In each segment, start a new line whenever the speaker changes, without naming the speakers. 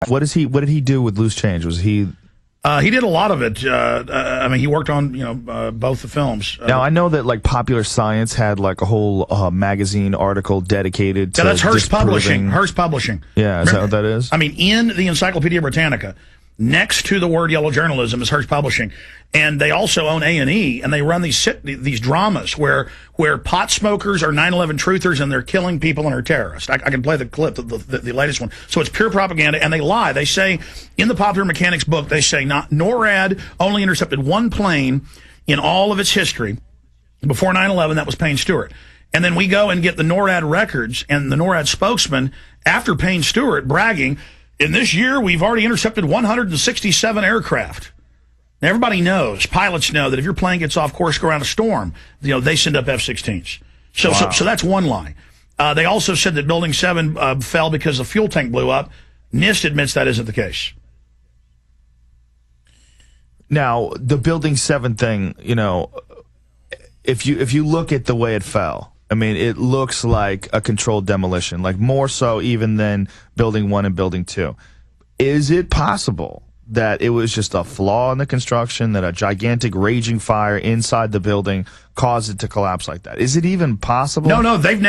What did he do with Loose Change? Was he?
He did a lot of it. I mean, he worked on both the films.
Now I know that like Popular Science had like a whole magazine article dedicated to.
Yeah, that's Hearst
disproving...
Publishing. Hearst Publishing.
Yeah, is that what that is?
I mean, in the Encyclopedia Britannica, next to the word yellow journalism is Hearst Publishing, and they also own A&E, and they run these dramas where pot smokers are 9/11 truthers and they're killing people and are terrorists. I can play the clip, the latest one. So it's pure propaganda, and they lie. They say in the Popular Mechanics book, they say NORAD only intercepted one plane in all of its history before 9/11. That was Payne Stewart. And then we go and get the NORAD records and the NORAD spokesman after Payne Stewart bragging, in this year, we've already intercepted 167 aircraft. Now, everybody knows, pilots know that if your plane gets off course around a storm, they send up F-16s. So that's one lie. They also said that Building 7 fell because the fuel tank blew up. NIST admits that isn't the case.
Now, the Building 7 thing, if you look at the way it fell, I mean, it looks like a controlled demolition, like more so even than Building 1 and Building 2. Is it possible that it was just a flaw in the construction, that a gigantic raging fire inside the building caused it to collapse like that? Is it even possible?
No, they've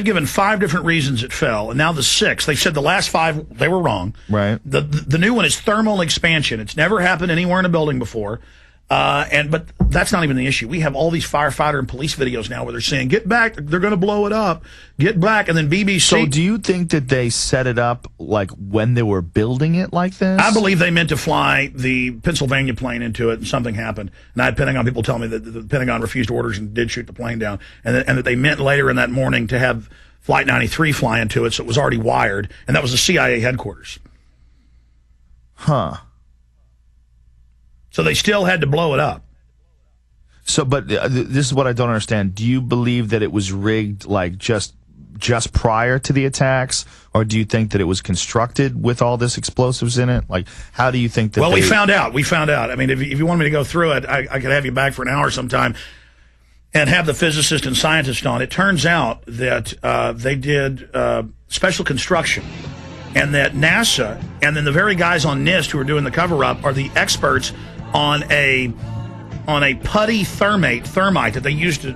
given 5 different reasons it fell, and now the 6th. They said the last 5, they were wrong.
Right.
The new one is thermal expansion. It's never happened anywhere in a building before. But that's not even the issue. We have all these firefighter and police videos now where they're saying, get back, they're going to blow it up, get back, and then BBC.
So do you think that they set it up like when they were building it like this?
I believe they meant to fly the Pennsylvania plane into it, and something happened. And I had Pentagon people tell me that the Pentagon refused orders and did shoot the plane down, and that they meant later in that morning to have Flight 93 fly into it, so it was already wired, and that was the CIA headquarters.
Huh.
So they still had to blow it up.
So, but this is what I don't understand. Do you believe that it was rigged like just prior to the attacks, or do you think that it was constructed with all this explosives in it? Like, how do you think that?
Well, we found out. I mean, if you want me to go through it, I could have you back for an hour sometime and have the physicist and scientist on. It turns out that they did special construction, and that NASA and then the very guys on NIST who are doing the cover-up are the experts on a putty thermite that they use to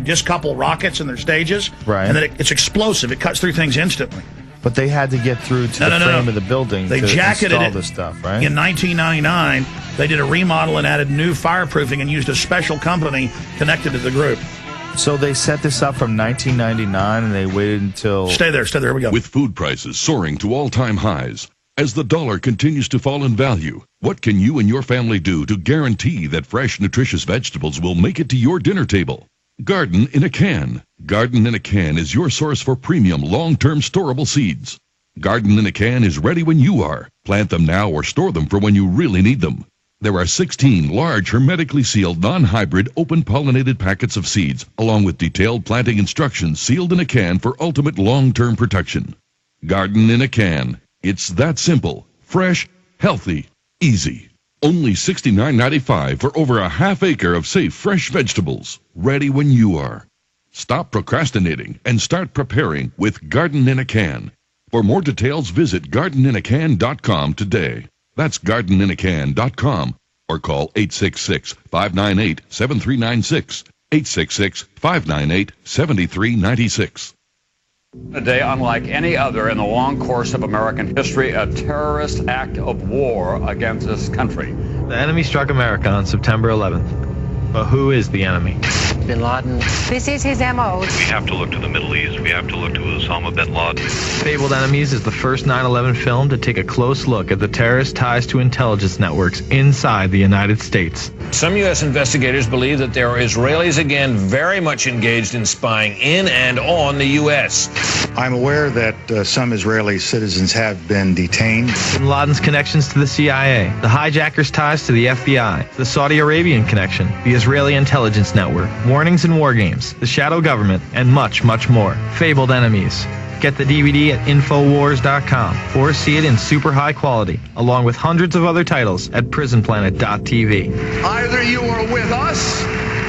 discouple rockets in their stages.
Right.
And then it's explosive. It cuts through things instantly.
But they had to get through to the frame of the building to install this stuff, right?
In 1999, they did a remodel and added new fireproofing and used a special company connected to the group.
So they set this up from 1999 and they waited until...
Stay there, here we go.
With food prices soaring to all-time highs, as the dollar continues to fall in value, what can you and your family do to guarantee that fresh, nutritious vegetables will make it to your dinner table? Garden in a Can. Garden in a Can is your source for premium, long-term storable seeds. Garden in a Can is ready when you are. Plant them now or store them for when you really need them. There are 16 large, hermetically sealed, non-hybrid, open-pollinated packets of seeds, along with detailed planting instructions sealed in a can for ultimate long-term protection. Garden in a Can. It's that simple, fresh, healthy, easy. Only $69.95 for over a half acre of safe, fresh vegetables, ready when you are. Stop procrastinating and start preparing with Garden in a Can. For more details, visit gardeninacan.com today. That's gardeninacan.com or call 866-598-7396, 866-598-7396.
A day unlike any other in the long course of American history, a terrorist act of war against this country.
The enemy struck America on September 11th. But who is the enemy?
Bin Laden. This is his M.O.
We have to look to the Middle East. We have to look to Osama bin Laden.
Fabled Enemies is the first 9/11 film to take a close look at the terrorist ties to intelligence networks inside the United States.
Some U.S. investigators believe that there are Israelis again very much engaged in spying in and on the U.S.
I'm aware that some Israeli citizens have been detained.
Bin Laden's connections to the CIA, the hijackers' ties to the FBI, the Saudi Arabian connection, the Israeli intelligence network, warnings and war games, the shadow government, and much, much more. Fabled Enemies. Get the DVD at Infowars.com or see it in super high quality, along with hundreds of other titles at PrisonPlanet.tv.
Either you are with us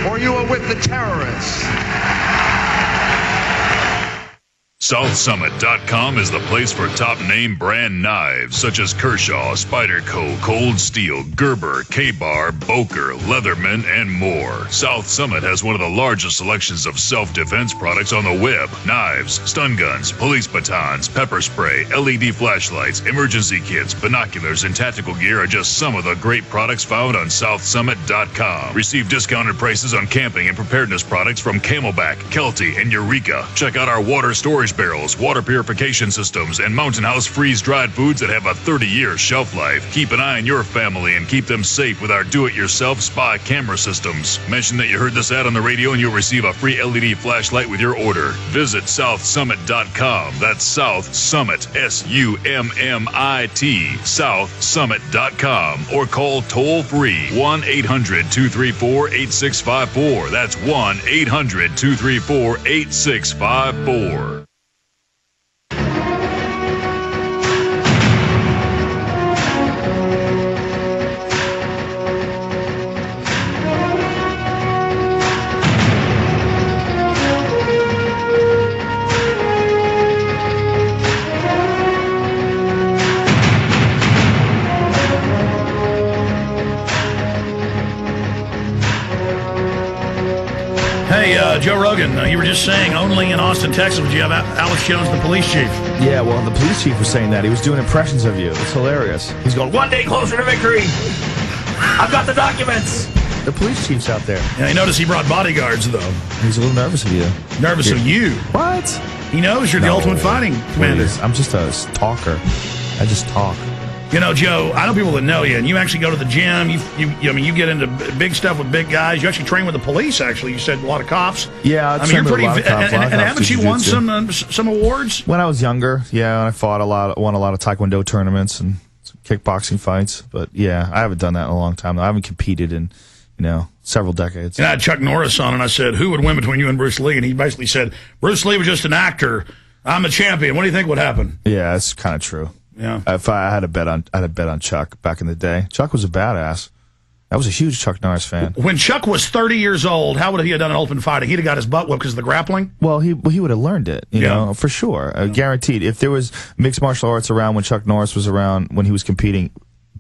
or you are with the terrorists.
SouthSummit.com is the place for top-name brand knives such as Kershaw, Spyderco, Cold Steel, Gerber, K-Bar, Boker, Leatherman, and more. South Summit has one of the largest selections of self-defense products on the web. Knives, stun guns, police batons, pepper spray, LED flashlights, emergency kits, binoculars, and tactical gear are just some of the great products found on SouthSummit.com. Receive discounted prices on camping and preparedness products from Camelback, Kelty, and Eureka. Check out our water storage barrels, water purification systems, and Mountain House freeze-dried foods that have a 30-year shelf life. Keep an eye on your family and keep them safe with our do-it-yourself spy camera systems. Mention that you heard this ad on the radio and you'll receive a free LED flashlight with your order. Visit SouthSummit.com. That's South Summit, S-U-M-M-I-T, SouthSummit.com. Or call toll-free 1-800-234-8654. That's 1-800-234-8654.
Hey, Joe Rogan, you were just saying only in Austin, Texas would you have Alex Jones, the police chief.
Yeah, well, the police chief was saying that. He was doing impressions of you. It's hilarious. He's going, one day closer to victory. I've got the documents. The police chief's out there.
Yeah, I noticed he brought bodyguards, though.
He's a little nervous of you.
Nervous of you?
What?
He knows you're the ultimate fighting commander.
Please. I'm just a talker. I just talk.
You know, Joe, I know people that know you, and you actually go to the gym. You get into big stuff with big guys. You actually train with the police, actually. You said a lot of cops.
Yeah,
I mean, you're pretty. And haven't you won
jiu-jitsu.
some awards?
When I was younger, yeah, I won a lot of Taekwondo tournaments and some kickboxing fights. But yeah, I haven't done that in a long time. I haven't competed in, several decades.
And I had Chuck Norris on, and I said, "Who would win between you and Bruce Lee?" And he basically said, "Bruce Lee was just an actor. I'm a champion." What do you think would happen?
Yeah, it's kind of true.
Yeah.
If I had a bet on Chuck back in the day. Chuck was a badass. I was a huge Chuck Norris fan.
When Chuck was 30 years old, how would he have done an ultimate fighting? He'd have got his butt whipped because of the grappling?
Well, he would have learned it, you know, for sure. Guaranteed. If there was mixed martial arts around when Chuck Norris was around, when he was competing,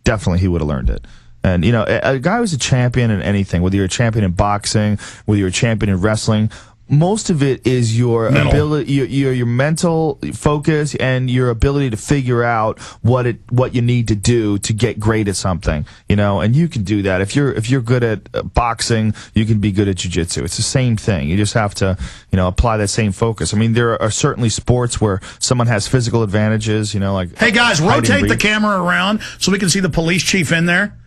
definitely he would have learned it. And, a guy who's a champion in anything, whether you're a champion in boxing, whether you're a champion in wrestling, most of it is your ability, your mental focus, and your ability to figure out what you need to do to get great at something. And you can do that. If you're good at boxing, you can be good at jiu-jitsu. It's the same thing. You just have to apply that same focus. I mean, there are certainly sports where someone has physical advantages. Like,
hey guys, rotate the camera around so we can see the police chief in there.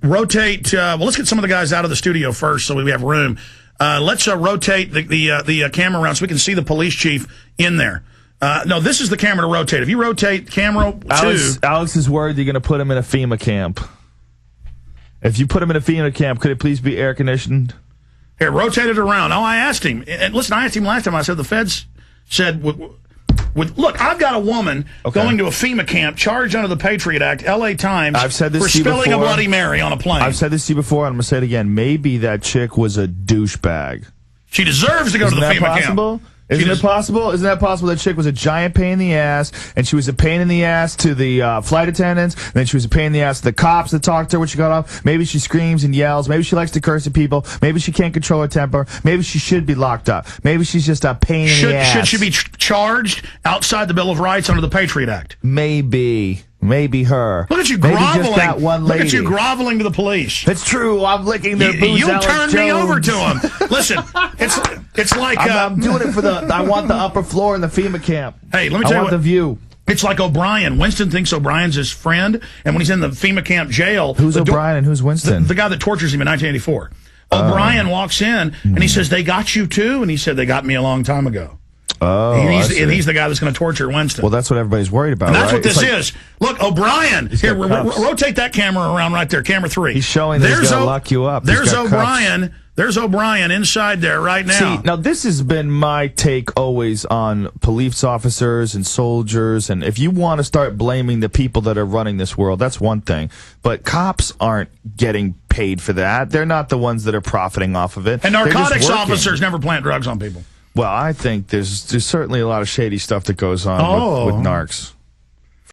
Rotate. Well, let's get some of the guys out of the studio first so we have room. Let's rotate the camera around so we can see the police chief in there. No, this is the camera to rotate. If you rotate camera
Alex is worried you're going to put him in a FEMA camp. If you put him in a FEMA camp, could it please be air conditioned?
Here, rotate it around. Oh, I asked him. And listen, I asked him last time. I said the feds said, look, I've got a woman going to a FEMA camp charged under the Patriot Act, LA Times,
I've said this
for
to you
spilling
before.
a Bloody Mary on a plane.
I've said this to you before, and I'm going to say it again. Maybe that chick was a douchebag.
She deserves to go to the FEMA camp.
Isn't it possible? Isn't that possible? That chick was a giant pain in the ass, and she was a pain in the ass to the flight attendants, and then she was a pain in the ass to the cops that talked to her when she got off. Maybe she screams and yells. Maybe she likes to curse at people. Maybe she can't control her temper. Maybe she should be locked up. Maybe she's just a pain in the ass.
Should she be charged outside the Bill of Rights under the Patriot Act?
Maybe her.
Look at you
Maybe
groveling.
Just that one lady.
Look at you groveling to the police.
It's true. I'm licking their boots.
You turned me over to him. Listen, it's like
I'm doing it for I want the upper floor in the FEMA camp.
Hey, let me tell you
I want the view.
It's like O'Brien. Winston thinks O'Brien's his friend, and when he's in the FEMA camp jail,
who's O'Brien and who's Winston?
The guy that tortures him in 1984. O'Brien walks in and he says, "They got you too," and he said, "They got me a long time ago."
Oh,
and he's the guy that's going to torture Winston.
Well, that's what everybody's worried about.
And that's
right?
what this is. Look, O'Brien. Here, rotate that camera around right there. Camera 3.
He's showing that he's going to lock you up.
There's O'Brien. There's O'Brien inside there right now.
See, now this has been my take always on police officers and soldiers, and if you want to start blaming the people that are running this world, that's one thing. But cops aren't getting paid for that. They're not the ones that are profiting off of it.
And narcotics officers never plant drugs on people.
Well, I think there's certainly a lot of shady stuff that goes on with narcs.